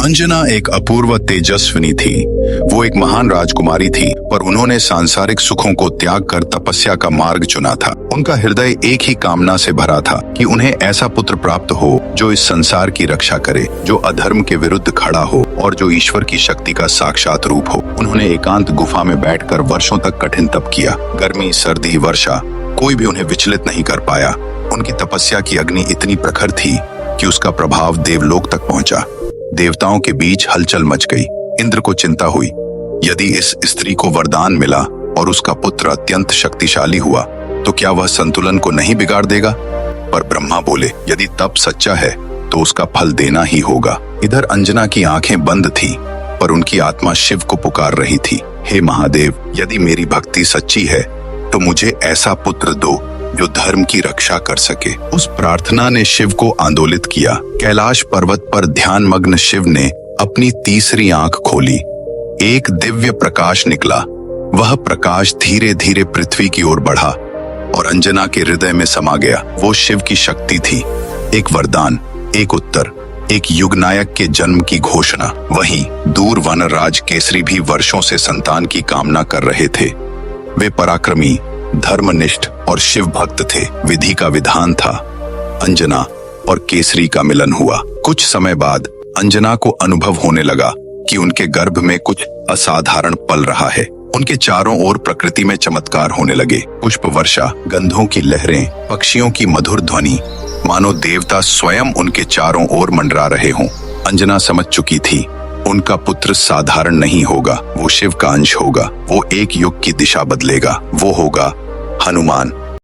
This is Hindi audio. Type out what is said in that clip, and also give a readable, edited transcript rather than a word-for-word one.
अंजना एक अपूर्व तेजस्विनी थी। वो एक महान राजकुमारी थी, पर उन्होंने सांसारिक सुखों को त्याग कर तपस्या का मार्ग चुना था। उनका हृदय एक ही कामना से भरा था कि उन्हें ऐसा पुत्र प्राप्त हो जो इस संसार की रक्षा करे, जो अधर्म के विरुद्ध खड़ा हो और जो ईश्वर की शक्ति का साक्षात रूप हो। उन्होंने एकांत गुफा में बैठकर वर्षों तक कठिन तप किया। गर्मी, सर्दी, वर्षा, कोई भी उन्हें विचलित नहीं कर पाया। उनकी तपस्या की अग्नि इतनी प्रखर थी कि उसका प्रभाव देवलोक तक पहुंचा। देवताओं के बीच हलचल मच गई। इंद्र को चिंता हुई, यदि इस स्त्री को वरदान मिला और उसका पुत्र अत्यंत शक्तिशाली हुआ तो क्या वह संतुलन को नहीं बिगाड़ देगा। पर ब्रह्मा बोले, यदि तप सच्चा है तो उसका फल देना ही होगा। इधर अंजना की आंखें बंद थी, पर उनकी आत्मा शिव को पुकार रही थी, हे महादेव, यदि मेरी भक्ति सच्ची है तो मुझे ऐसा पुत्र दो जो धर्म की रक्षा कर सके। उस प्रार्थना ने शिव को आंदोलित किया। कैलाश पर्वत पर ध्यान मग्न शिव ने अपनी तीसरी आंख खोली। एक दिव्य प्रकाश निकला। वह प्रकाश धीरे धीरे पृथ्वी की ओर बढ़ा और अंजना के हृदय में समा गया। वो शिव की शक्ति थी, एक वरदान, एक उत्तर, एक युगनायक के जन्म की घोषणा। वहीं दूर वनराज केसरी भी वर्षों से संतान की कामना कर रहे थे। वे पराक्रमी, धर्मनिष्ठ और शिव भक्त थे। विधि का विधान था। अंजना और केसरी का मिलन हुआ। कुछ समय बाद अंजना को अनुभव होने लगा कि उनके गर्भ में कुछ असाधारण पल रहा है। उनके चारों ओर प्रकृति में चमत्कार होने लगे। पुष्प वर्षा, गंधों की लहरें, पक्षियों की मधुर ध्वनि, मानो देवता स्वयं उनके चारों ओर मंडरा रहे हों। अंजना समझ चुकी थी, उनका पुत्र साधारण नहीं होगा, वो शिव का अंश होगा। वो एक युग की दिशा बदलेगा। वो होगा हनुमान।